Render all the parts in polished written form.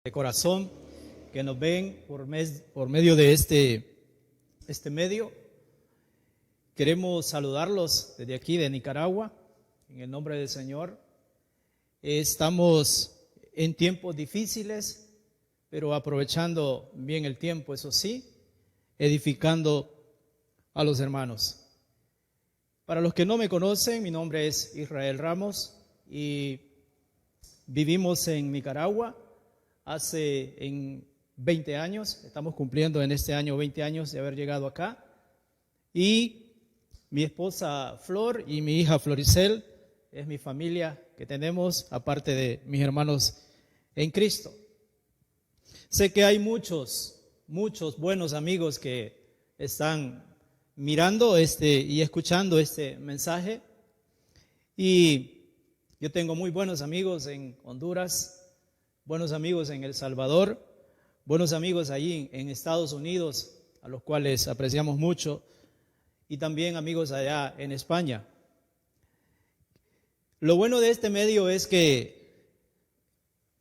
de corazón que nos ven por medio de este medio. Queremos saludarlos desde aquí de Nicaragua, en el nombre del Señor. Estamos en tiempos difíciles, pero aprovechando bien el tiempo, eso sí, edificando a los hermanos. Para los que no me conocen, mi nombre es Israel Ramos y vivimos en Nicaragua hace 20 años, estamos cumpliendo en este año 20 años de haber llegado acá. Y mi esposa Flor y mi hija Floricel es mi familia que tenemos, aparte de mis hermanos en Cristo. Sé que hay muchos buenos amigos que están mirando y escuchando este mensaje. Y yo tengo muy buenos amigos en Honduras, buenos amigos en El Salvador, buenos amigos allí en Estados Unidos, a los cuales apreciamos mucho, y también amigos allá en España. Lo bueno de este medio es que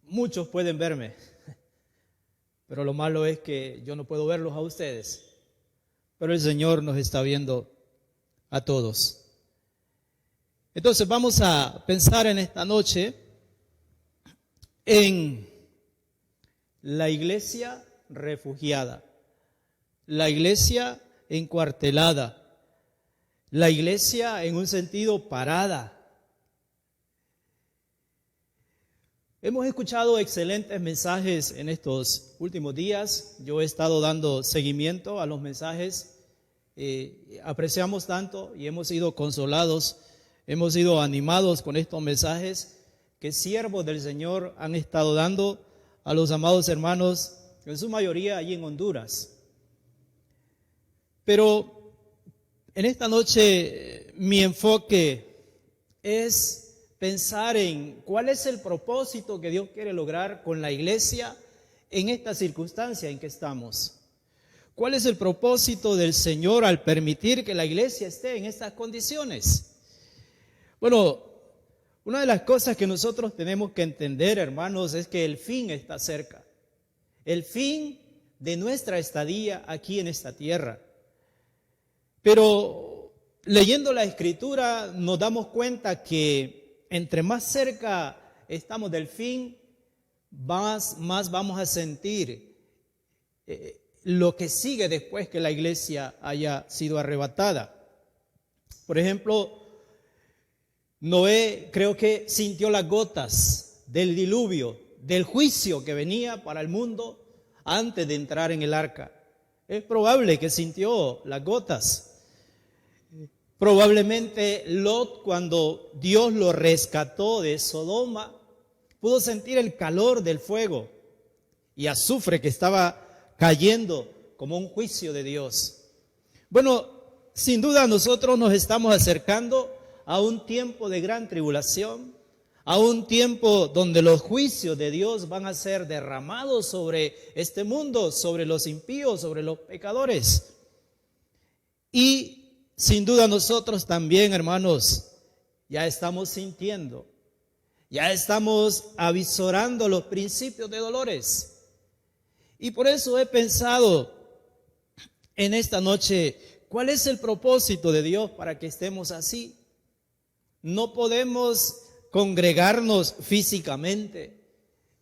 muchos pueden verme, pero lo malo es que yo no puedo verlos a ustedes, pero el Señor nos está viendo a todos. Entonces vamos a pensar en esta noche en la iglesia refugiada, la iglesia encuartelada, la iglesia en un sentido parada. Hemos escuchado excelentes mensajes en estos últimos días. Yo he estado dando seguimiento a los mensajes. Apreciamos tanto y hemos sido consolados, hemos sido animados con estos mensajes que siervos del Señor han estado dando a los amados hermanos, en su mayoría allí en Honduras. Pero en esta noche mi enfoque es pensar en cuál es el propósito que Dios quiere lograr con la iglesia en esta circunstancia en que estamos. ¿Cuál es el propósito del Señor al permitir que la iglesia esté en estas condiciones? Bueno, una de las cosas que nosotros tenemos que entender, hermanos, es que el fin está cerca. El fin de nuestra estadía aquí en esta tierra. Pero leyendo la Escritura nos damos cuenta que entre más cerca estamos del fin, más vamos a sentir lo que sigue después que la iglesia haya sido arrebatada. Por ejemplo, Noé creo que sintió las gotas del diluvio, del juicio que venía para el mundo antes de entrar en el arca. Es probable que sintió las gotas. Probablemente Lot, cuando Dios lo rescató de Sodoma, pudo sentir el calor del fuego y azufre que estaba cayendo como un juicio de Dios. Bueno, sin duda nosotros nos estamos acercando a un tiempo de gran tribulación, a un tiempo donde los juicios de Dios van a ser derramados sobre este mundo, sobre los impíos, sobre los pecadores. Y sin duda nosotros también, hermanos, ya estamos sintiendo, ya estamos avisorando los principios de dolores. Y por eso he pensado en esta noche, ¿cuál es el propósito de Dios para que estemos así? No podemos congregarnos físicamente,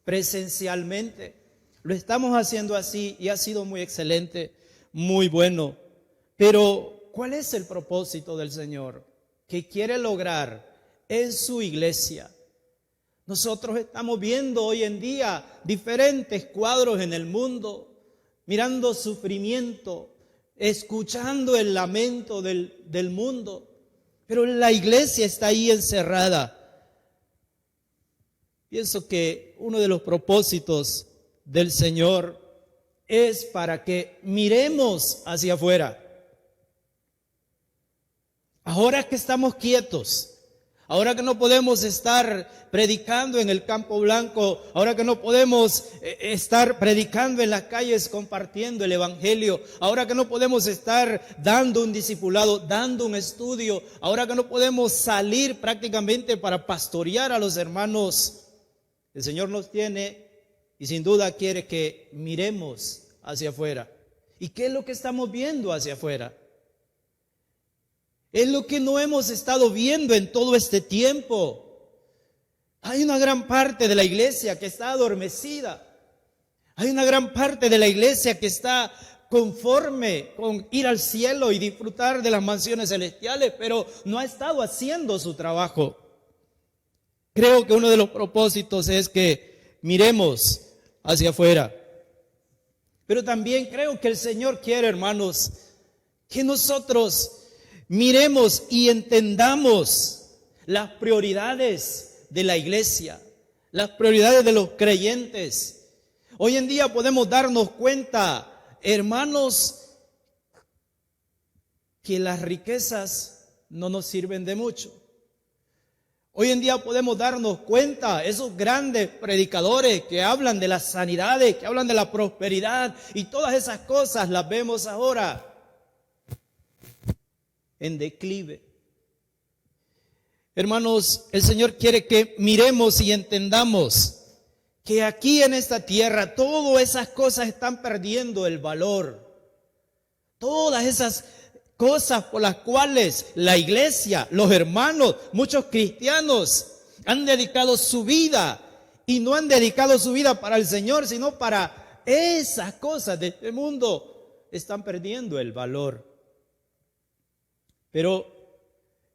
presencialmente. Lo estamos haciendo así y ha sido muy excelente, muy bueno. Pero, ¿cuál es el propósito del Señor que quiere lograr en su iglesia? Nosotros estamos viendo hoy en día diferentes cuadros en el mundo, mirando sufrimiento, escuchando el lamento del mundo. Pero la iglesia está ahí encerrada. Pienso que uno de los propósitos del Señor es para que miremos hacia afuera. Ahora que estamos quietos, ahora que no podemos estar predicando en el Campo Blanco, ahora que no podemos estar predicando en las calles compartiendo el Evangelio, ahora que no podemos estar dando un discipulado, dando un estudio, ahora que no podemos salir prácticamente para pastorear a los hermanos, el Señor nos tiene Y sin duda quiere que miremos hacia afuera. ¿Y qué es lo que estamos viendo hacia afuera? Es lo que no hemos estado viendo en todo este tiempo. Hay una gran parte de la iglesia que está adormecida. Hay una gran parte de la iglesia que está conforme con ir al cielo y disfrutar de las mansiones celestiales, pero no ha estado haciendo su trabajo. Creo que uno de los propósitos es que miremos hacia afuera. Pero también creo que el Señor quiere, hermanos, que nosotros miremos y entendamos las prioridades de la iglesia, las prioridades de los creyentes. Hoy en día podemos darnos cuenta, hermanos, que las riquezas no nos sirven de mucho. Hoy en día podemos darnos cuenta, esos grandes predicadores que hablan de las sanidades, que hablan de la prosperidad y todas esas cosas las vemos ahora en declive. Hermanos, el Señor quiere que miremos y entendamos que aquí en esta tierra todas esas cosas están perdiendo el valor. Todas esas cosas por las cuales la iglesia, los hermanos, muchos cristianos han dedicado su vida y no han dedicado su vida para el Señor, sino para esas cosas de este mundo, están perdiendo el valor. Pero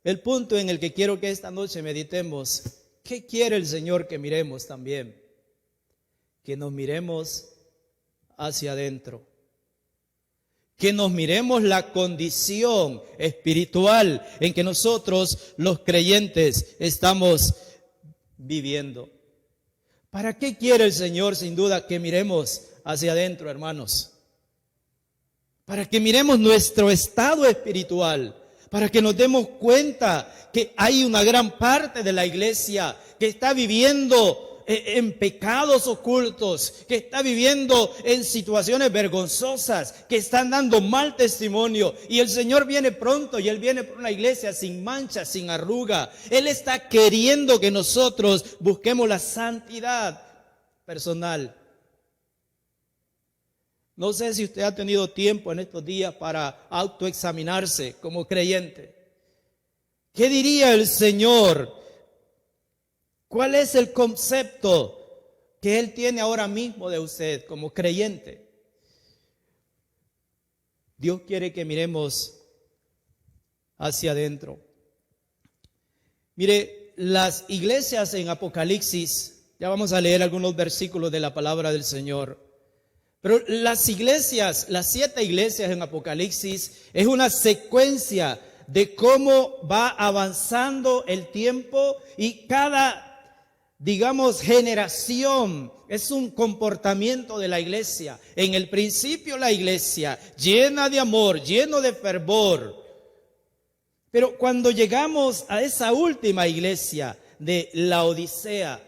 el punto en el que quiero que esta noche meditemos, ¿qué quiere el Señor que miremos también? Que nos miremos hacia adentro. Que nos miremos la condición espiritual en que nosotros, los creyentes, estamos viviendo. ¿Para qué quiere el Señor, sin duda, que miremos hacia adentro, hermanos? Para que miremos nuestro estado espiritual, para que nos demos cuenta que hay una gran parte de la iglesia que está viviendo en pecados ocultos, que está viviendo en situaciones vergonzosas, que están dando mal testimonio. Y el Señor viene pronto y Él viene por una iglesia sin mancha, sin arruga. Él está queriendo que nosotros busquemos la santidad personal. No sé si usted ha tenido tiempo en estos días para autoexaminarse como creyente. ¿Qué diría el Señor? ¿Cuál es el concepto que Él tiene ahora mismo de usted como creyente? Dios quiere que miremos hacia adentro. Mire, las iglesias en Apocalipsis, ya vamos a leer algunos versículos de la palabra del Señor. Pero las iglesias, las 7 iglesias en Apocalipsis, es una secuencia de cómo va avanzando el tiempo y cada, digamos, generación es un comportamiento de la iglesia. En el principio la iglesia llena de amor, lleno de fervor. Pero cuando llegamos a esa última iglesia de Laodicea,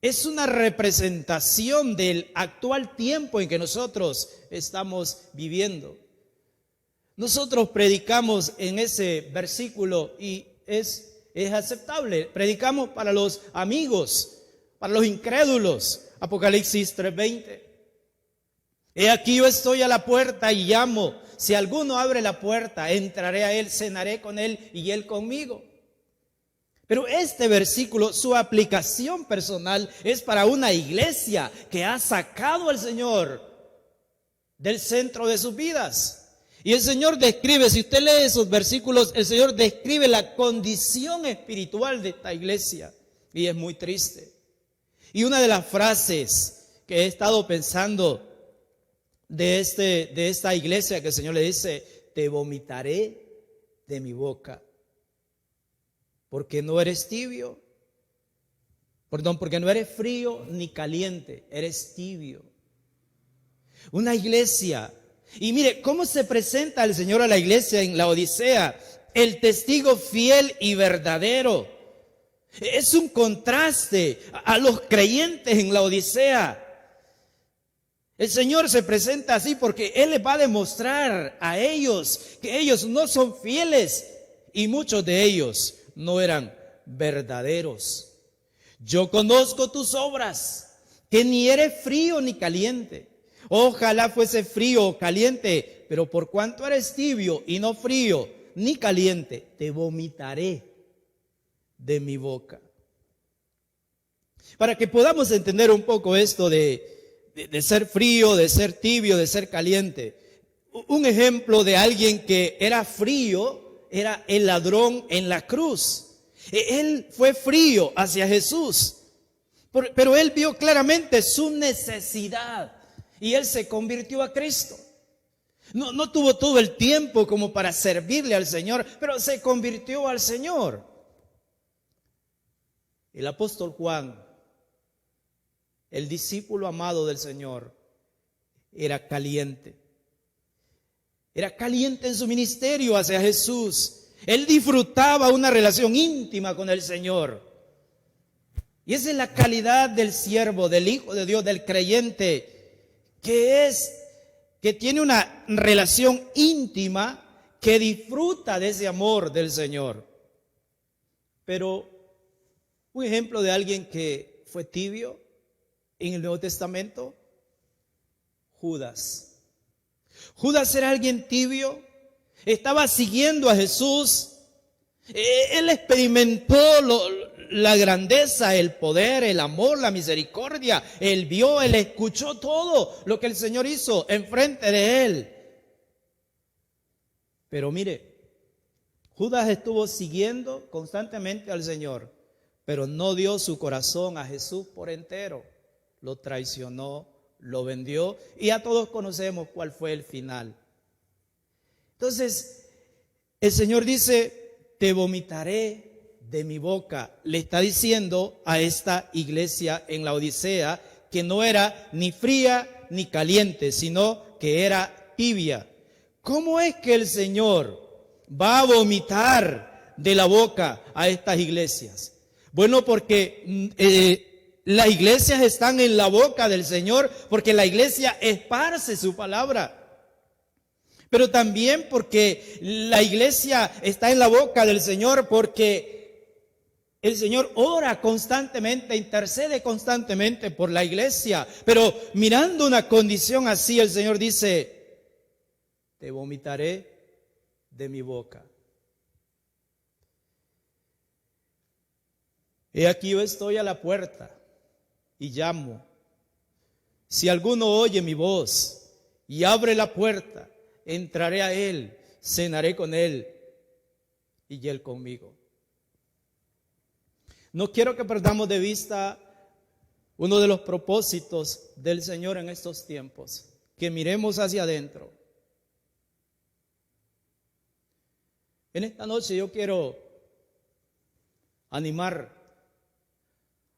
es una representación del actual tiempo en que nosotros estamos viviendo. Nosotros predicamos en ese versículo y es aceptable. Predicamos para los amigos, para los incrédulos. Apocalipsis 3:20. He aquí yo estoy a la puerta y llamo. Si alguno abre la puerta, entraré a él, cenaré con él y él conmigo. Pero este versículo, su aplicación personal es para una iglesia que ha sacado al Señor del centro de sus vidas. Y el Señor describe, si usted lee esos versículos, el Señor describe la condición espiritual de esta iglesia. Y es muy triste. Y una de las frases que he estado pensando de esta iglesia, que el Señor le dice: te vomitaré de mi boca. Porque no eres tibio, porque no eres frío ni caliente, eres tibio. Una iglesia, y mire cómo se presenta el Señor a la iglesia en la Odisea, el testigo fiel y verdadero. Es un contraste a los creyentes en la Odisea. El Señor se presenta así porque Él les va a demostrar a ellos que ellos no son fieles y muchos de ellos no eran verdaderos. Yo conozco tus obras, que ni eres frío ni caliente. Ojalá fuese frío o caliente, pero por cuanto eres tibio y no frío ni caliente, te vomitaré de mi boca. Para que podamos entender un poco esto de ser frío, de ser tibio, de ser caliente. Un ejemplo de alguien que era frío era el ladrón en la cruz. Él fue frío hacia Jesús, pero él vio claramente su necesidad y él se convirtió a Cristo. No tuvo todo el tiempo como para servirle al Señor, pero se convirtió al Señor. El apóstol Juan, el discípulo amado del Señor, era caliente. Era caliente en su ministerio hacia Jesús. Él disfrutaba una relación íntima con el Señor. Y esa es la calidad del siervo, del Hijo de Dios, del creyente, que tiene una relación íntima, que disfruta de ese amor del Señor. Pero un ejemplo de alguien que fue tibio en el Nuevo Testamento, Judas. Judas era alguien tibio, estaba siguiendo a Jesús. Él experimentó la grandeza, el poder, el amor, la misericordia. Él vio, él escuchó todo lo que el Señor hizo enfrente de él. Pero mire, Judas estuvo siguiendo constantemente al Señor, pero no dio su corazón a Jesús por entero. Lo traicionó, lo vendió, y ya todos conocemos cuál fue el final. Entonces, el Señor dice, te vomitaré de mi boca. Le está diciendo a esta iglesia en la Odisea que no era ni fría ni caliente, sino que era tibia. ¿Cómo es que el Señor va a vomitar de la boca a estas iglesias? Bueno, porque las iglesias están en la boca del Señor, porque la iglesia esparce su palabra. Pero también porque la iglesia está en la boca del Señor, porque el Señor ora constantemente, intercede constantemente por la iglesia. Pero mirando una condición así, el Señor dice, te vomitaré de mi boca. He aquí yo estoy a la puerta y llamo. Si alguno oye mi voz y abre la puerta, entraré a él, cenaré con él y él conmigo. No quiero que perdamos de vista uno de los propósitos del Señor en estos tiempos, que miremos hacia adentro. En esta noche yo quiero animar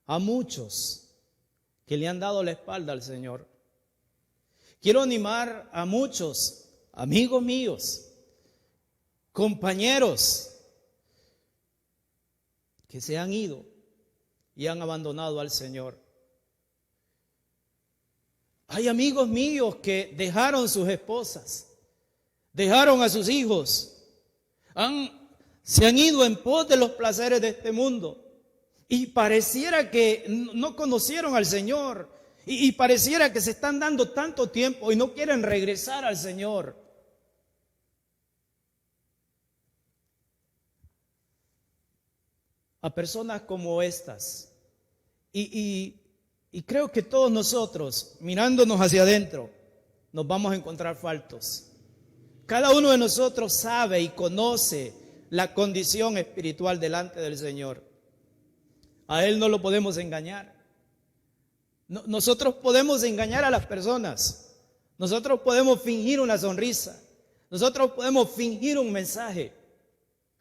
a muchos que le han dado la espalda al Señor. Quiero animar a muchos amigos míos, compañeros que se han ido y han abandonado al Señor. Hay amigos míos que dejaron sus esposas, dejaron a sus hijos, se han ido en pos de los placeres de este mundo. Y pareciera que no conocieron al Señor. Y pareciera que se están dando tanto tiempo y no quieren regresar al Señor. A personas como estas. Y creo que todos nosotros, mirándonos hacia adentro, nos vamos a encontrar faltos. Cada uno de nosotros sabe y conoce la condición espiritual delante del Señor. A Él no lo podemos engañar. Nosotros podemos engañar a las personas. Nosotros podemos fingir una sonrisa. Nosotros podemos fingir un mensaje.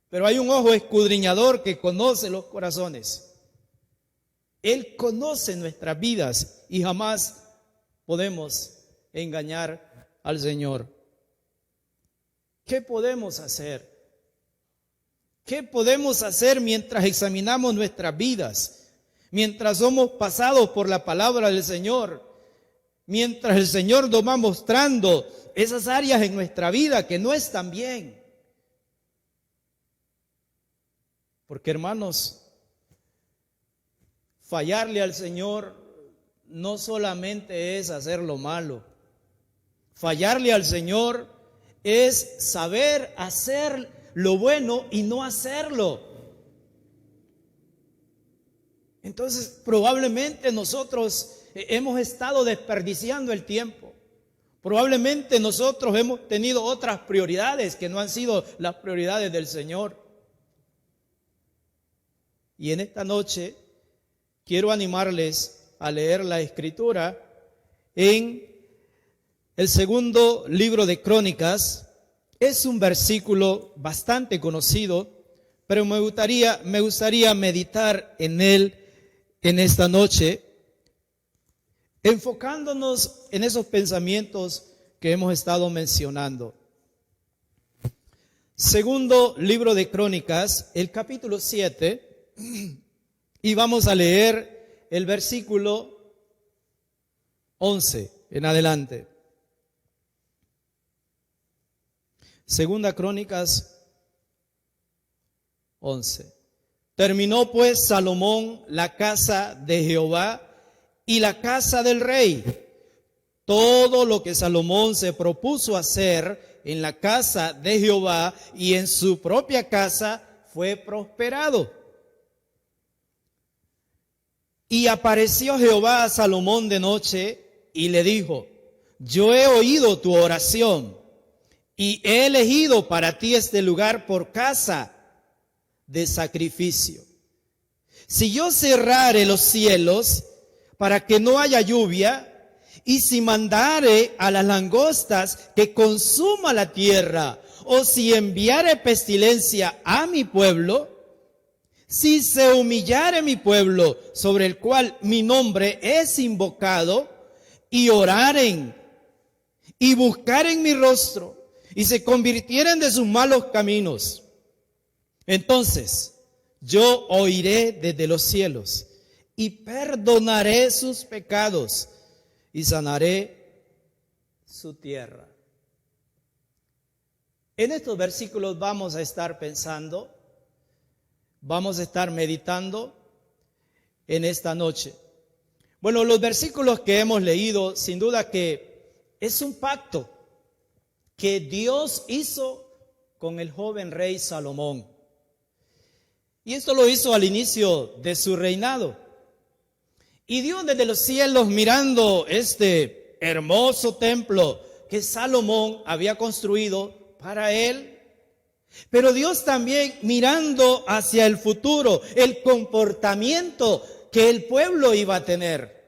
Pero hay un ojo escudriñador que conoce los corazones. Él conoce nuestras vidas y jamás podemos engañar al Señor. ¿Qué podemos hacer? ¿Qué podemos hacer mientras examinamos nuestras vidas? Mientras somos pasados por la palabra del Señor. Mientras el Señor nos va mostrando esas áreas en nuestra vida que no están bien. Porque, hermanos, fallarle al Señor no solamente es hacer lo malo. Fallarle al Señor es saber hacer lo bueno y no hacerlo. Entonces, probablemente nosotros hemos estado desperdiciando el tiempo. Probablemente nosotros hemos tenido otras prioridades que no han sido las prioridades del Señor. Y en esta noche quiero animarles a leer la Escritura en el segundo libro de Crónicas. Es un versículo bastante conocido, pero me gustaría meditar en él en esta noche, enfocándonos en esos pensamientos que hemos estado mencionando. Segundo libro de Crónicas, el capítulo 7, y vamos a leer el versículo 11 en adelante. Segunda Crónicas 11. Terminó pues Salomón la casa de Jehová y la casa del rey. Todo lo que Salomón se propuso hacer en la casa de Jehová y en su propia casa fue prosperado. Y apareció Jehová a Salomón de noche y le dijo: yo he oído tu oración y he elegido para ti este lugar por casa de sacrificio. Si yo cerrare los cielos para que no haya lluvia, y si mandare a las langostas que consuma la tierra, o si enviare pestilencia a mi pueblo, si se humillare mi pueblo sobre el cual mi nombre es invocado, y oraren y buscaren mi rostro, y se convirtieren de sus malos caminos, entonces yo oiré desde los cielos y perdonaré sus pecados y sanaré su tierra. En estos versículos vamos a estar pensando, vamos a estar meditando en esta noche. Bueno, los versículos que hemos leído, sin duda que es un pacto que Dios hizo con el joven rey Salomón. Y esto lo hizo al inicio de su reinado. Y Dios desde los cielos, mirando este hermoso templo que Salomón había construido para él, pero Dios también mirando hacia el futuro, el comportamiento que el pueblo iba a tener.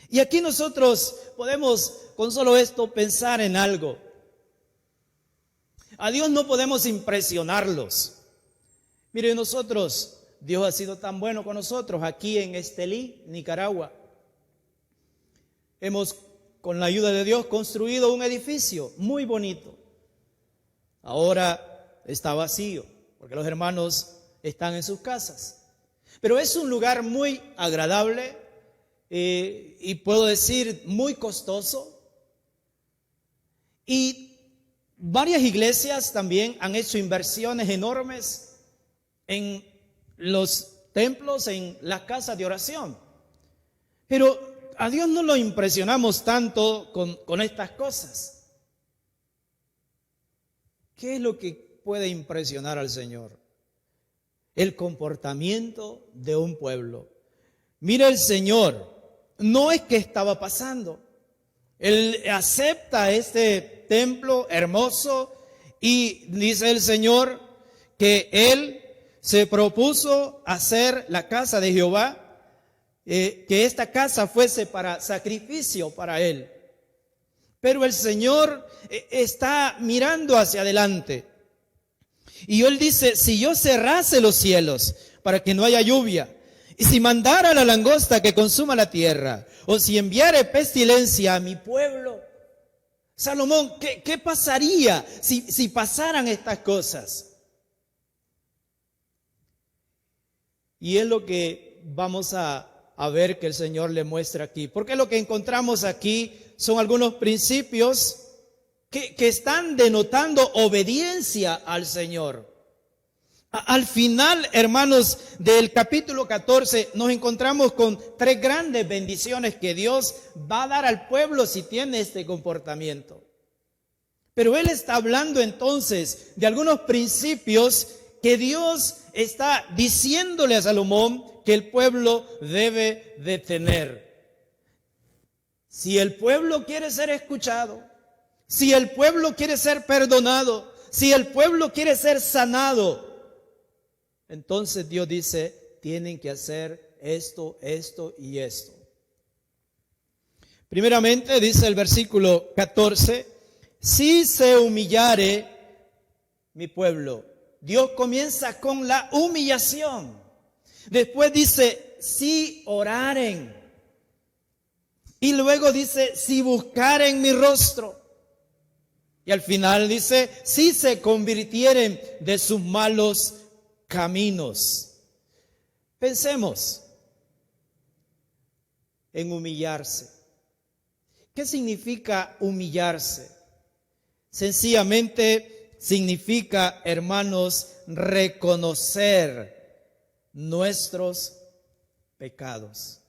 Y aquí nosotros podemos con solo esto pensar en algo. A Dios no podemos impresionarlos. Mire, Dios ha sido tan bueno con nosotros aquí en Estelí, Nicaragua. Hemos, con la ayuda de Dios, construido un edificio muy bonito. Ahora está vacío, porque los hermanos están en sus casas. Pero es un lugar muy agradable y puedo decir muy costoso. Y varias iglesias también han hecho inversiones enormes en los templos, en las casas de oración. Pero a Dios no lo impresionamos tanto con estas cosas. ¿Qué es lo que puede impresionar al Señor? El comportamiento de un pueblo. Mira, el Señor no es que estaba pasando. Él acepta este templo hermoso y dice el Señor que Él se propuso hacer la casa de Jehová, que esta casa fuese para sacrificio para Él. Pero el Señor está mirando hacia adelante. Y Él dice: si yo cerrase los cielos para que no haya lluvia, y si mandara la langosta que consuma la tierra, o si enviare pestilencia a mi pueblo. Salomón, ¿qué pasaría si pasaran estas cosas? Y es lo que vamos a ver que el Señor le muestra aquí. Porque lo que encontramos aquí son algunos principios que están denotando obediencia al Señor. Al final, hermanos, del capítulo 14 nos encontramos con 3 grandes bendiciones que Dios va a dar al pueblo si tiene este comportamiento. Pero Él está hablando entonces de algunos principios que Dios está diciéndole a Salomón que el pueblo debe de tener. Si el pueblo quiere ser escuchado, si el pueblo quiere ser perdonado, si el pueblo quiere ser sanado, entonces Dios dice, tienen que hacer esto, esto y esto. Primeramente dice el versículo 14, si se humillare mi pueblo. Dios comienza con la humillación. Después dice, si oraren. Y luego dice, si buscaren mi rostro. Y al final dice, si se convirtieren de sus malos caminos. Pensemos en humillarse. ¿Qué significa humillarse? Sencillamente significa, hermanos, reconocer nuestros pecados.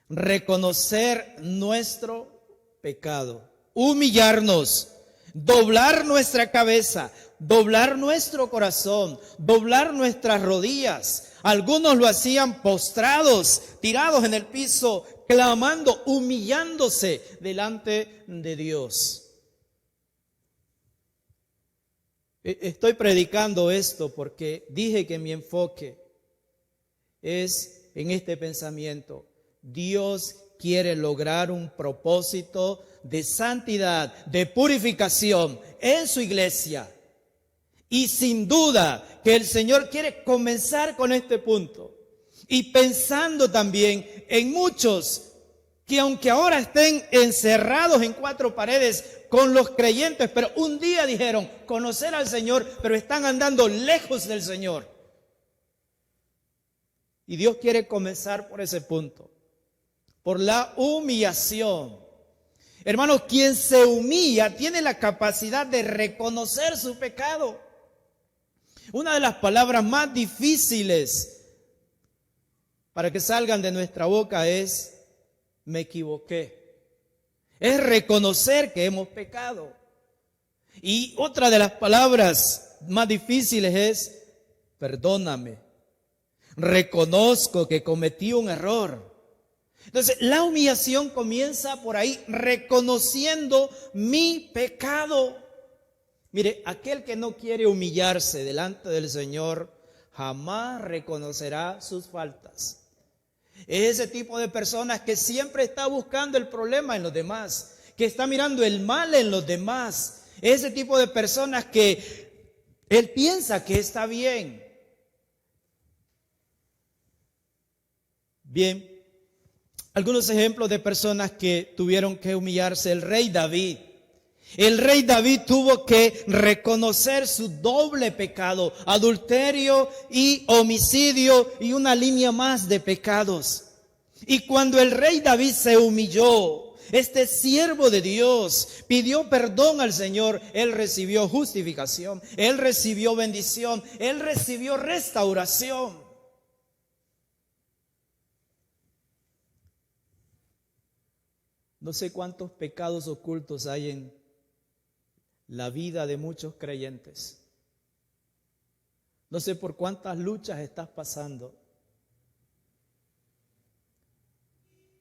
Reconocer nuestro pecado. Humillarnos, doblar nuestra cabeza, doblar nuestro corazón, doblar nuestras rodillas. Algunos lo hacían postrados, tirados en el piso, clamando, humillándose delante de Dios. Estoy predicando esto porque dije que mi enfoque es en este pensamiento. Dios quiere lograr un propósito de santidad, de purificación en su iglesia. Y sin duda que el Señor quiere comenzar con este punto. Y pensando también en muchos que aunque ahora estén encerrados en 4 paredes con los creyentes, pero un día dijeron conocer al Señor, pero están andando lejos del Señor. Y Dios quiere comenzar por ese punto, por la humillación. Hermanos, quien se humilla tiene la capacidad de reconocer su pecado. Una de las palabras más difíciles para que salgan de nuestra boca es me equivoqué. Es reconocer que hemos pecado. Y otra de las palabras más difíciles es perdóname. Reconozco que cometí un error. Entonces, la humillación comienza por ahí, reconociendo mi pecado. Mire, aquel que no quiere humillarse delante del Señor, jamás reconocerá sus faltas. Es ese tipo de personas que siempre está buscando el problema en los demás, que está mirando el mal en los demás. Es ese tipo de personas que él piensa que está bien. Bien. Algunos ejemplos de personas que tuvieron que humillarse. El rey David. El rey David tuvo que reconocer su doble pecado, adulterio y homicidio y una línea más de pecados. Y cuando el rey David se humilló, este siervo de Dios pidió perdón al Señor, él recibió justificación, él recibió bendición, él recibió restauración. No sé cuántos pecados ocultos hay en la vida de muchos creyentes. No sé por cuántas luchas estás pasando.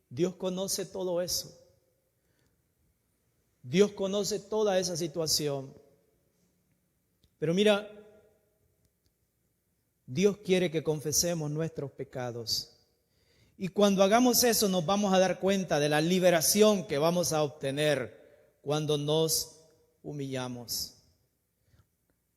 Dios conoce todo eso. Dios conoce toda esa situación. Pero mira, Dios quiere que confesemos nuestros pecados. Y cuando hagamos eso nos vamos a dar cuenta de la liberación que vamos a obtener cuando nos humillamos.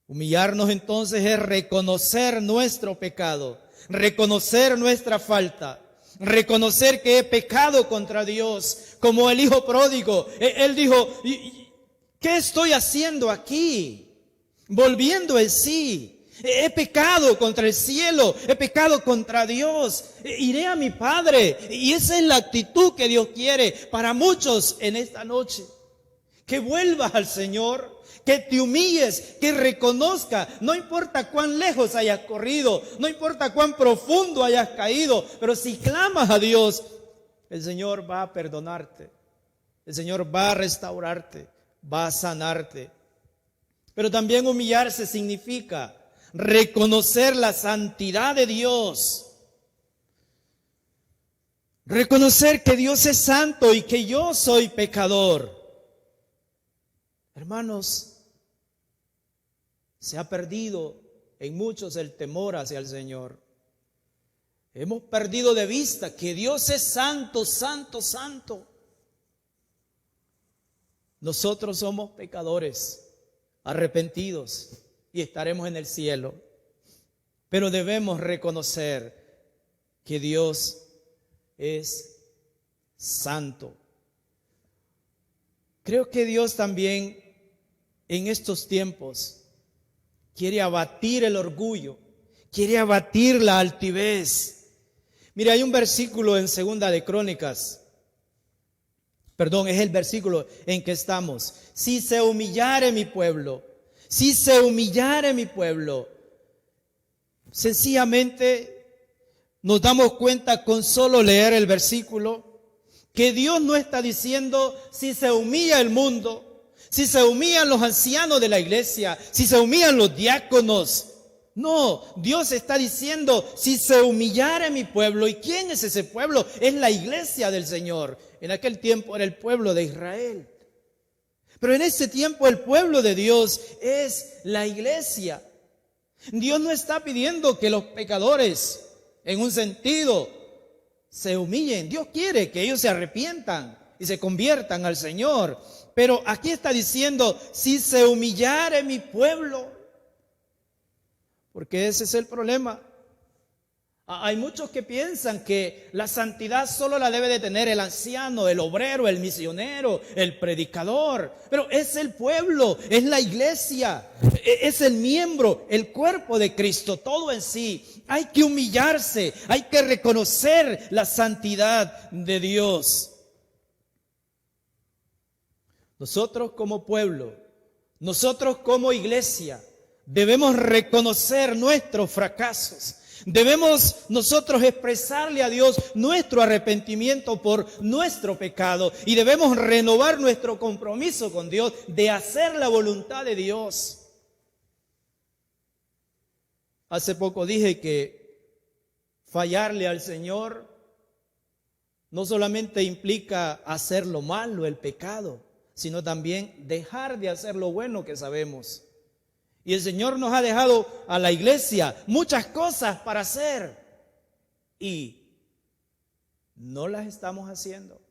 Humillarnos entonces es reconocer nuestro pecado, reconocer nuestra falta, reconocer que he pecado contra Dios, como el hijo pródigo. Él dijo, ¿qué estoy haciendo aquí? Volviendo en sí. He pecado contra el cielo, he pecado contra Dios, iré a mi Padre. Y esa es la actitud que Dios quiere para muchos en esta noche. Que vuelvas al Señor, que te humilles, que reconozca, no importa cuán lejos hayas corrido, no importa cuán profundo hayas caído, pero si clamas a Dios, el Señor va a perdonarte, el Señor va a restaurarte, va a sanarte. Pero también humillarse significa reconocer la santidad de Dios. Reconocer que Dios es santo y que yo soy pecador. Hermanos, se ha perdido en muchos el temor hacia el Señor. Hemos perdido de vista que Dios es santo, santo, santo. Nosotros somos pecadores, arrepentidos, y estaremos en el cielo. Pero debemos reconocer que Dios es santo. Creo que Dios también en estos tiempos quiere abatir el orgullo, quiere abatir la altivez. Mire, hay un versículo en Segunda de Crónicas, es el versículo en que estamos. Si se humillare mi pueblo, si se humillare mi pueblo, sencillamente nos damos cuenta con solo leer el versículo que Dios no está diciendo si se humilla el mundo, si se humillan los ancianos de la iglesia, si se humillan los diáconos. No, Dios está diciendo si se humillare mi pueblo. ¿Y quién es ese pueblo? Es la iglesia del Señor. En aquel tiempo era el pueblo de Israel. Pero en este tiempo el pueblo de Dios es la iglesia. Dios no está pidiendo que los pecadores, en un sentido, se humillen. Dios quiere que ellos se arrepientan y se conviertan al Señor. Pero aquí está diciendo, si se humillare mi pueblo. Porque ese es el problema. Hay muchos que piensan que la santidad solo la debe de tener el anciano, el obrero, el misionero, el predicador. Pero es el pueblo, es la iglesia, es el miembro, el cuerpo de Cristo, todo en sí. Hay que humillarse, hay que reconocer la santidad de Dios. Nosotros como pueblo, nosotros como iglesia, debemos reconocer nuestros fracasos. Debemos nosotros expresarle a Dios nuestro arrepentimiento por nuestro pecado y debemos renovar nuestro compromiso con Dios de hacer la voluntad de Dios. Hace poco dije que fallarle al Señor no solamente implica hacer lo malo, el pecado, sino también dejar de hacer lo bueno que sabemos. Y el Señor nos ha dejado a la iglesia muchas cosas para hacer y no las estamos haciendo.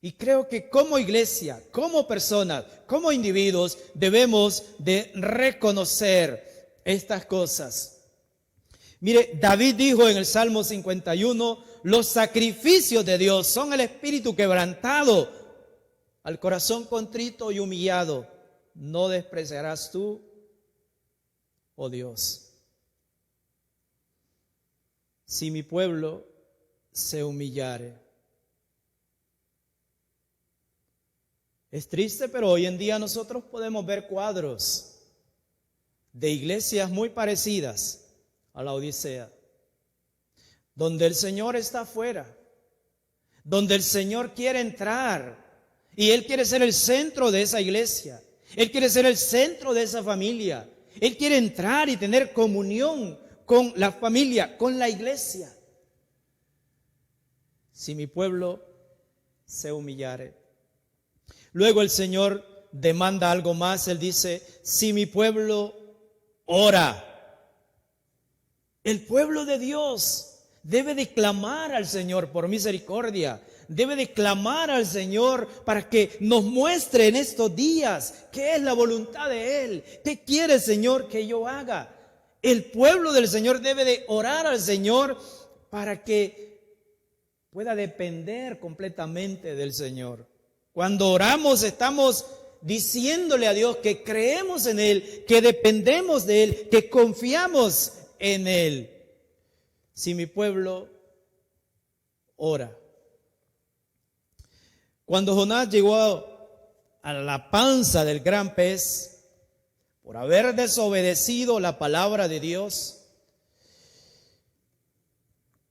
Y creo que como iglesia, como personas, como individuos, debemos de reconocer estas cosas. Mire, David dijo en el Salmo 51, los sacrificios de Dios son el espíritu quebrantado, al corazón contrito y humillado. No despreciarás tú, oh Dios. Si mi pueblo se humillare. Es triste, pero hoy en día nosotros podemos ver cuadros de iglesias muy parecidas a la Odisea, donde el Señor está afuera, donde el Señor quiere entrar y Él quiere ser el centro de esa iglesia. Él quiere ser el centro de esa familia. Él quiere entrar y tener comunión con la familia, con la iglesia. Si mi pueblo se humillare. Luego el Señor demanda algo más. Él dice, si mi pueblo ora. El pueblo de Dios debe de clamar al Señor por misericordia. Debe de clamar al Señor para que nos muestre en estos días qué es la voluntad de Él. ¿Qué quiere el Señor que yo haga? El pueblo del Señor debe de orar al Señor para que pueda depender completamente del Señor. Cuando oramos estamos diciéndole a Dios que creemos en Él, que dependemos de Él, que confiamos en Él. Si mi pueblo ora. Cuando Jonás llegó a la panza del gran pez por haber desobedecido la palabra de Dios.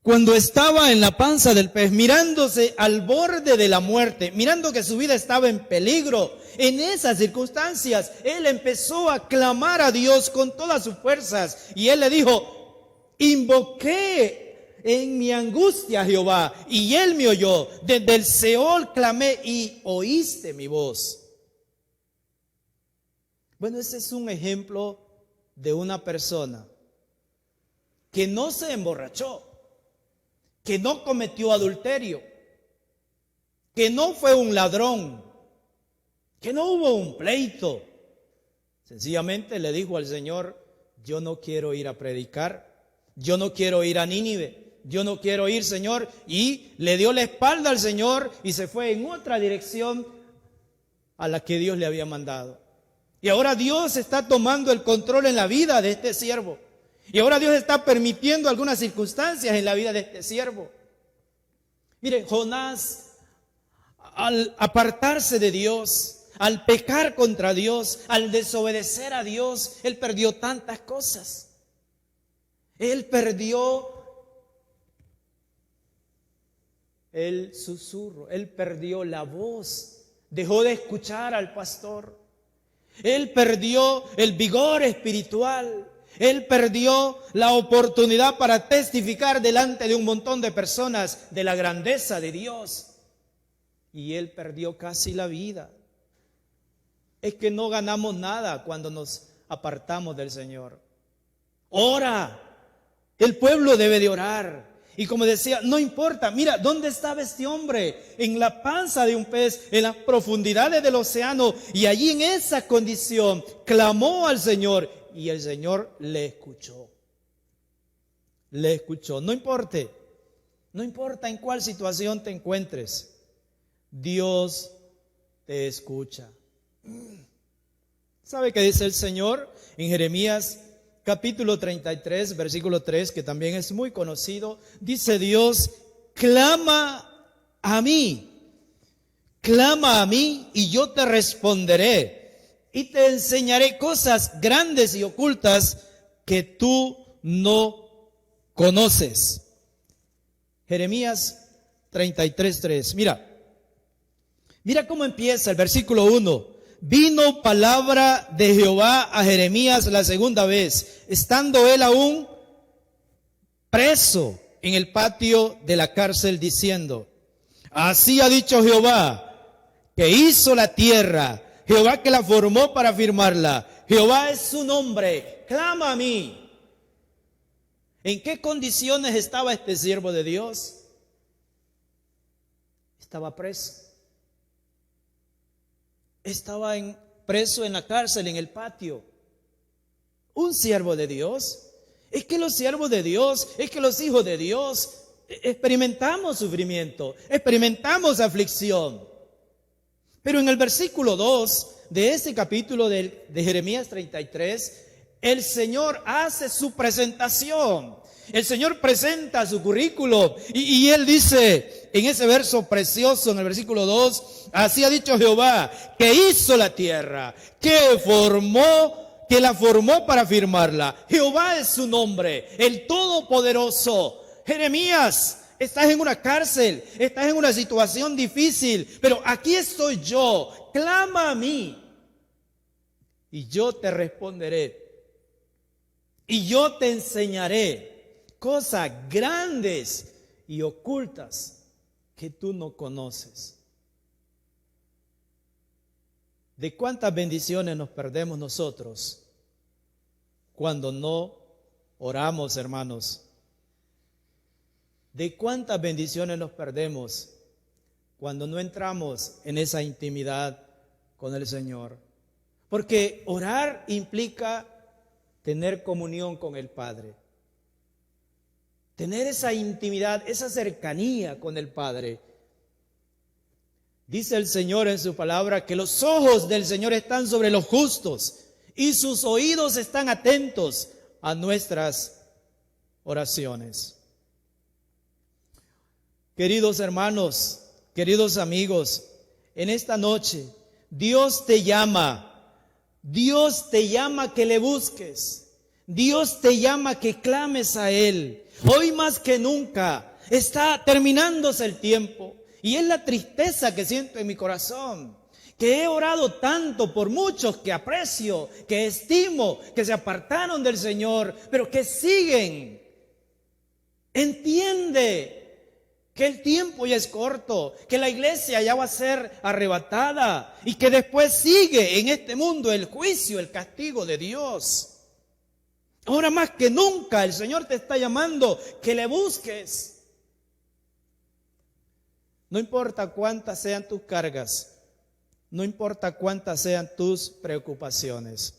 Cuando estaba en la panza del pez, mirándose al borde de la muerte, mirando que su vida estaba en peligro, en esas circunstancias, él empezó a clamar a Dios con todas sus fuerzas. Y él le dijo: invoqué en mi angustia a Jehová, y él me oyó. Desde el Seol clamé y oíste mi voz. Bueno, ese es un ejemplo de una persona que no se emborrachó, que no cometió adulterio, que no fue un ladrón, que no hubo un pleito. Sencillamente le dijo al Señor: yo no quiero ir a predicar, yo no quiero ir a Nínive, yo no quiero ir, Señor. Y le dio la espalda al Señor y se fue en otra dirección a la que Dios le había mandado. Y ahora Dios está tomando el control en la vida de este siervo. Y ahora Dios está permitiendo algunas circunstancias en la vida de este siervo. Mire, Jonás, al apartarse de Dios, al pecar contra Dios, al desobedecer a Dios, él perdió tantas cosas. Él perdió el susurro, él perdió la voz, dejó de escuchar al pastor. Él perdió el vigor espiritual. Él perdió la oportunidad para testificar delante de un montón de personas de la grandeza de Dios. Y él perdió casi la vida. Es que no ganamos nada cuando nos apartamos del Señor. Ora. El pueblo debe de orar. Y como decía, no importa, mira, ¿dónde estaba este hombre? En la panza de un pez, en las profundidades del océano. Y allí en esa condición clamó al Señor. Y el Señor le escuchó. Le escuchó. No importa en cuál situación te encuentres, Dios te escucha. ¿Sabe qué dice el Señor en Jeremías capítulo 33, versículo 3, que también es muy conocido? Dice Dios: clama a mí y yo te responderé. Y te enseñaré cosas grandes y ocultas que tú no conoces. Jeremías 33:3. Mira cómo empieza el versículo 1. Vino palabra de Jehová a Jeremías la segunda vez, estando él aún preso en el patio de la cárcel, diciendo: así ha dicho Jehová, que hizo la tierra, Jehová que la formó para firmarla. Jehová es su nombre, clama a mí. ¿En qué condiciones estaba este siervo de Dios? Estaba preso. Estaba preso en la cárcel, en el patio. Un siervo de Dios. Es que los siervos de Dios, es que los hijos de Dios experimentamos sufrimiento, experimentamos aflicción. Pero en el versículo 2 de este capítulo de Jeremías 33, el Señor hace su presentación. El Señor presenta su currículo y Él dice en ese verso precioso, en el versículo 2, así ha dicho Jehová, que hizo la tierra, que la formó para firmarla. Jehová es su nombre, el Todopoderoso. Jeremías, estás en una cárcel, estás en una situación difícil, pero aquí estoy yo, clama a mí y yo te responderé y yo te enseñaré cosas grandes y ocultas que tú no conoces. ¿De cuántas bendiciones nos perdemos nosotros cuando no oramos, hermanos? ¿De cuántas bendiciones nos perdemos cuando no entramos en esa intimidad con el Señor? Porque orar implica tener comunión con el Padre. Tener esa intimidad, esa cercanía con el Padre. Dice el Señor en su palabra que los ojos del Señor están sobre los justos y sus oídos están atentos a nuestras oraciones. Queridos hermanos, queridos amigos, en esta noche Dios te llama. Dios te llama que le busques. Dios te llama que clames a Él. Hoy más que nunca está terminándose el tiempo. Y es la tristeza que siento en mi corazón. Que he orado tanto por muchos que aprecio, que estimo, que se apartaron del Señor, pero que siguen. Entiende que el tiempo ya es corto, que la iglesia ya va a ser arrebatada y que después sigue en este mundo el juicio, el castigo de Dios. Ahora más que nunca el Señor te está llamando que le busques. No importa cuántas sean tus cargas, no importa cuántas sean tus preocupaciones.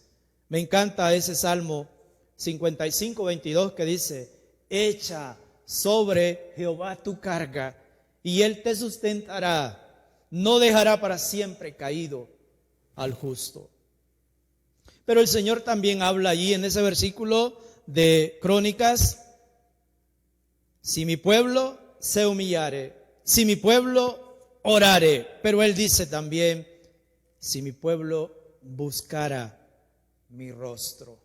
Me encanta ese Salmo 55, 22 que dice: echa sobre Jehová tu carga y Él te sustentará, no dejará para siempre caído al justo. Pero el Señor también habla allí en ese versículo de Crónicas: si mi pueblo se humillare, si mi pueblo orare. Pero Él dice también: si mi pueblo buscara mi rostro.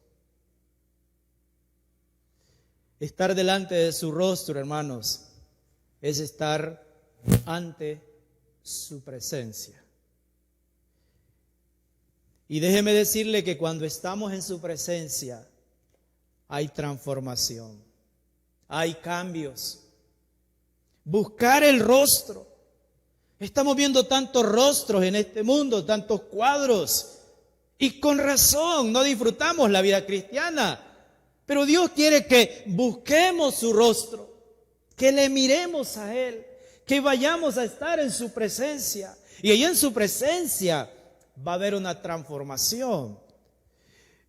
Estar delante de su rostro, hermanos, es estar ante su presencia. Y déjeme decirle que cuando estamos en su presencia hay transformación, hay cambios. Buscar el rostro. Estamos viendo tantos rostros en este mundo, tantos cuadros, y con razón no disfrutamos la vida cristiana. Pero Dios quiere que busquemos su rostro, que le miremos a Él, que vayamos a estar en su presencia. Y ahí en su presencia va a haber una transformación.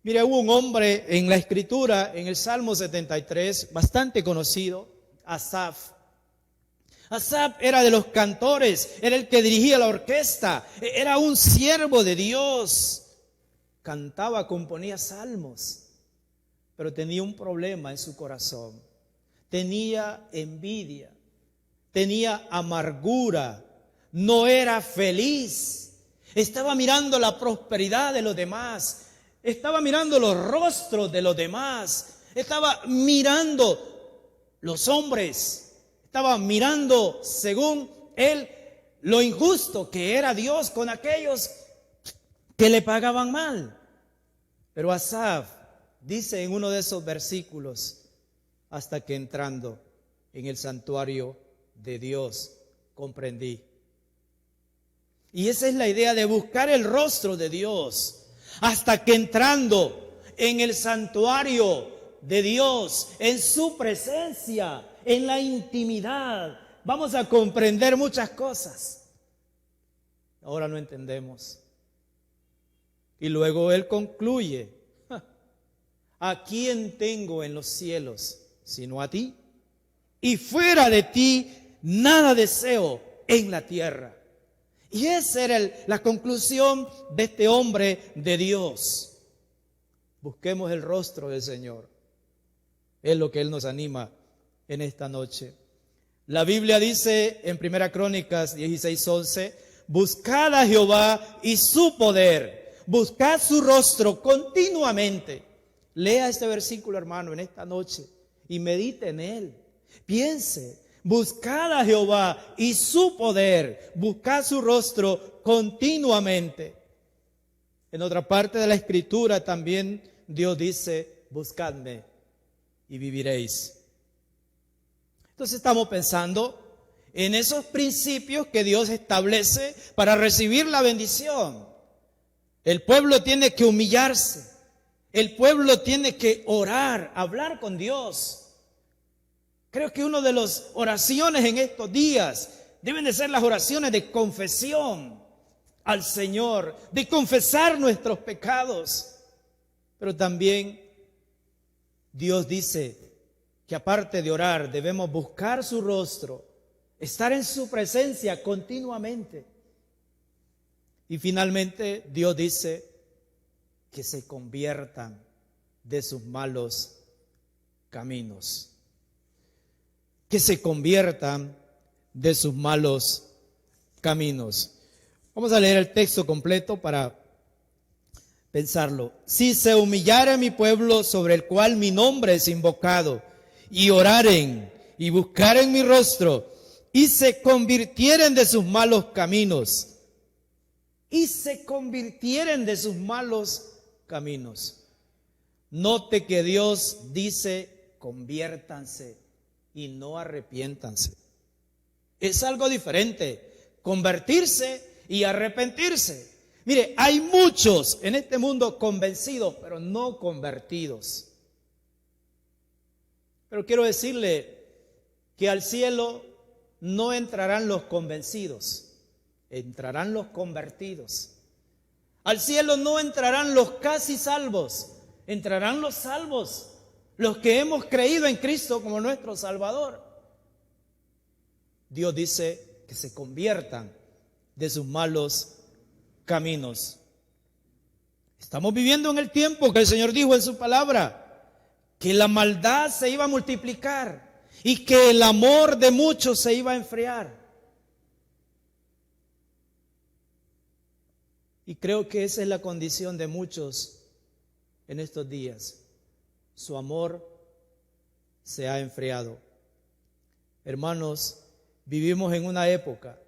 Mire, hubo un hombre en la Escritura, en el Salmo 73, bastante conocido, Asaf. Asaf era de los cantores, era el que dirigía la orquesta, era un siervo de Dios. Cantaba, componía salmos. Pero tenía un problema en su corazón. Tenía envidia, tenía amargura, no era feliz. Estaba mirando la prosperidad de los demás, estaba mirando los rostros de los demás, estaba mirando los hombres, estaba mirando, según él, lo injusto que era Dios con aquellos que le pagaban mal. Pero Asaf dice en uno de esos versículos: hasta que entrando en el santuario de Dios comprendí. Y esa es la idea de buscar el rostro de Dios. Hasta que entrando en el santuario de Dios, en su presencia, en la intimidad, vamos a comprender muchas cosas. Ahora no entendemos. Y luego él concluye: ¿a quién tengo en los cielos sino a ti? Y fuera de ti nada deseo en la tierra. Y esa era la conclusión de este hombre de Dios. Busquemos el rostro del Señor. Es lo que Él nos anima en esta noche. La Biblia dice en 1 Crónicas 16:11: buscad a Jehová y su poder, buscad su rostro continuamente. Lea este versículo, hermano, en esta noche y medite en él. Piense: buscad a Jehová y su poder, buscad su rostro continuamente. En otra parte de la Escritura también Dios dice: buscadme y viviréis. Entonces estamos pensando en esos principios que Dios establece para recibir la bendición. El pueblo tiene que humillarse. El pueblo tiene que orar, hablar con Dios. Creo que una de las oraciones en estos días deben de ser las oraciones de confesión al Señor, de confesar nuestros pecados. Pero también Dios dice que aparte de orar debemos buscar su rostro, estar en su presencia continuamente. Y finalmente Dios dice que se conviertan de sus malos caminos. Que se conviertan de sus malos caminos. Vamos a leer el texto completo para pensarlo. Si se humillare mi pueblo sobre el cual mi nombre es invocado, y oraren y buscaren mi rostro, y se convirtieren de sus malos caminos, y se convirtieren de sus malos caminos. Note que Dios dice, conviértanse y no arrepiéntanse. Es algo diferente, convertirse y arrepentirse. Mire, hay muchos en este mundo convencidos, pero no convertidos. Pero quiero decirle que al cielo no entrarán los convencidos, entrarán los convertidos. Al cielo no entrarán los casi salvos, entrarán los salvos, los que hemos creído en Cristo como nuestro Salvador. Dios dice que se conviertan de sus malos caminos. Estamos viviendo en el tiempo que el Señor dijo en su palabra, que la maldad se iba a multiplicar y que el amor de muchos se iba a enfriar. Y creo que esa es la condición de muchos en estos días. Su amor se ha enfriado. Hermanos, vivimos en una época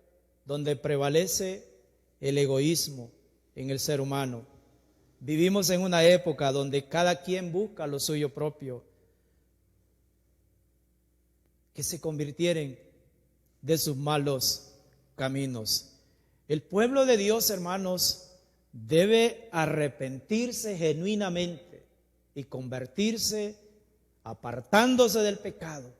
donde prevalece el egoísmo en el ser humano. Vivimos en una época donde cada quien busca lo suyo propio. Que se convirtieran de sus malos caminos. El pueblo de Dios, hermanos, debe arrepentirse genuinamente y convertirse apartándose del pecado.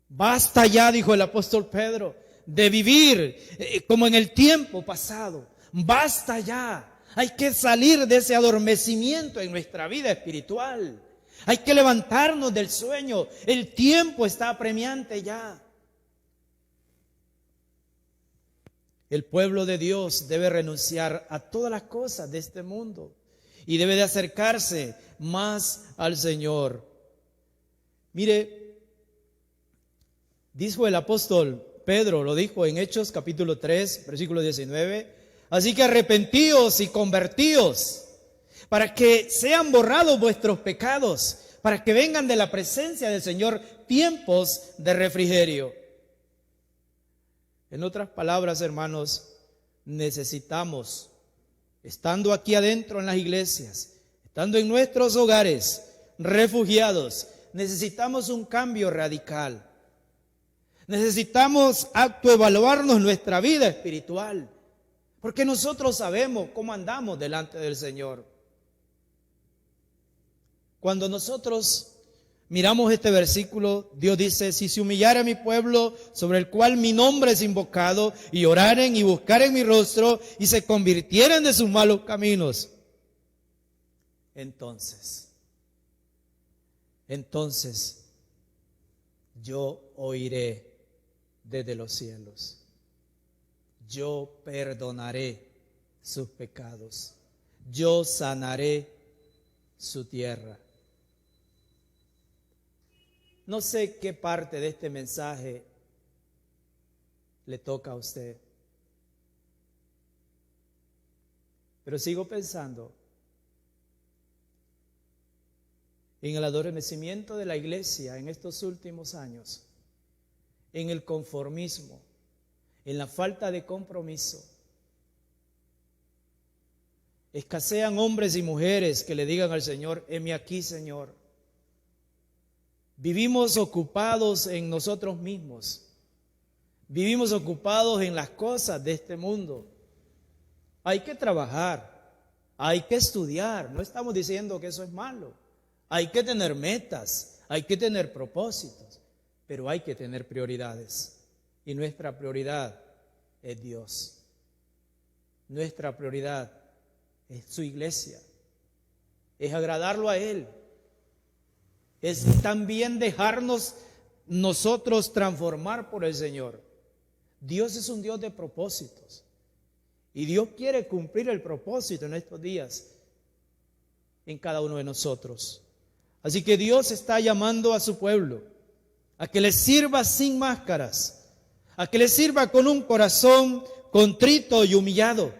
Basta ya, dijo el apóstol Pedro, de vivir como en el tiempo pasado. Basta ya. Hay que salir de ese adormecimiento en nuestra vida espiritual. Hay que levantarnos del sueño. El tiempo está apremiante ya. El pueblo de Dios debe renunciar a todas las cosas de este mundo y debe de acercarse más al Señor. Mire, dijo el apóstol Pedro, lo dijo en Hechos capítulo 3, versículo 19, así que arrepentíos y convertíos para que sean borrados vuestros pecados, para que vengan de la presencia del Señor tiempos de refrigerio. En otras palabras, hermanos, necesitamos, estando aquí adentro en las iglesias, estando en nuestros hogares, refugiados, necesitamos un cambio radical. Necesitamos autoevaluarnos nuestra vida espiritual, porque nosotros sabemos cómo andamos delante del Señor. Cuando nosotros miramos este versículo, Dios dice, si se humillare mi pueblo sobre el cual mi nombre es invocado, y oraren y buscaren mi rostro, y se convirtieren de sus malos caminos, entonces yo oiré desde los cielos. Yo perdonaré sus pecados. Yo sanaré su tierra. No sé qué parte de este mensaje le toca a usted, pero sigo pensando en el adormecimiento de la iglesia en estos últimos años, en el conformismo, en la falta de compromiso. Escasean hombres y mujeres que le digan al Señor, heme aquí, Señor. Vivimos ocupados en nosotros mismos. Vivimos ocupados en las cosas de este mundo. Hay que trabajar, hay que estudiar. No estamos diciendo que eso es malo. Hay que tener metas, hay que tener propósitos, pero hay que tener prioridades. Y nuestra prioridad es Dios. Nuestra prioridad es su iglesia. Es agradarlo a Él. Es también dejarnos nosotros transformar por el Señor. Dios es un Dios de propósitos. Y Dios quiere cumplir el propósito en estos días en cada uno de nosotros. Así que Dios está llamando a su pueblo a que le sirva sin máscaras, a que le sirva con un corazón contrito y humillado,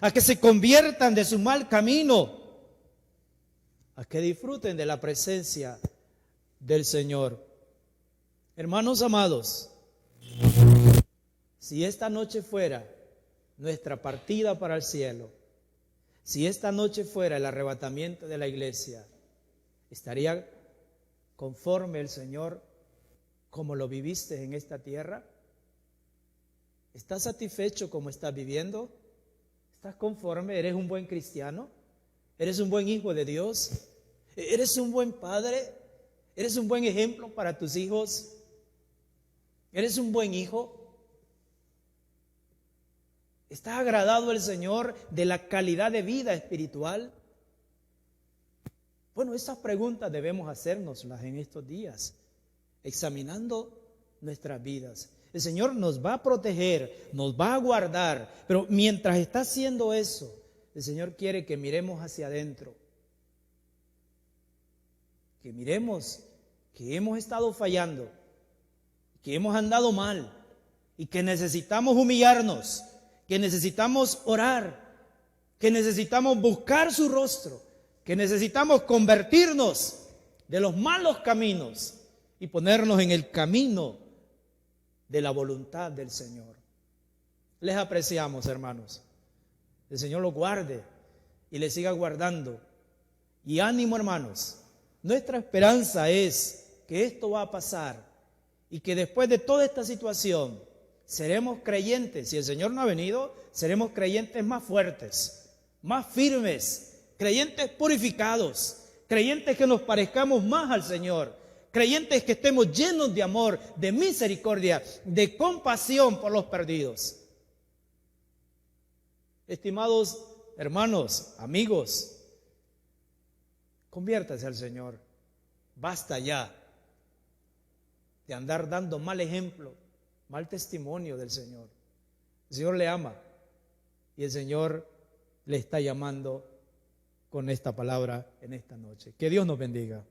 a que se conviertan de su mal camino, a que disfruten de la presencia del Señor. Hermanos amados, si esta noche fuera nuestra partida para el cielo, si esta noche fuera el arrebatamiento de la iglesia, ¿estaría conforme el Señor como lo viviste en esta tierra? ¿Estás satisfecho como estás viviendo? ¿Estás conforme? ¿Eres un buen cristiano? ¿Eres un buen hijo de Dios? ¿Eres un buen padre? ¿Eres un buen ejemplo para tus hijos? ¿Eres un buen hijo? ¿Está agradado el Señor de la calidad de vida espiritual? Bueno, esas preguntas debemos hacérnoslas en estos días, examinando nuestras vidas. El Señor nos va a proteger, nos va a guardar, pero mientras está haciendo eso, el Señor quiere que miremos hacia adentro, que miremos que hemos estado fallando, que hemos andado mal y que necesitamos humillarnos, que necesitamos orar, que necesitamos buscar su rostro, que necesitamos convertirnos de los malos caminos y ponernos en el camino de la voluntad del Señor. Les apreciamos, hermanos. El Señor los guarde y les siga guardando. Y ánimo, hermanos. Nuestra esperanza es que esto va a pasar y que después de toda esta situación seremos creyentes. Si el Señor no ha venido, seremos creyentes más fuertes, más firmes, creyentes purificados, creyentes que nos parezcamos más al Señor, creyentes que estemos llenos de amor, de misericordia, de compasión por los perdidos. Estimados hermanos, amigos, conviértase al Señor. Basta ya de andar dando mal ejemplo, mal testimonio del Señor. El Señor le ama y el Señor le está llamando con esta palabra en esta noche. Que Dios nos bendiga.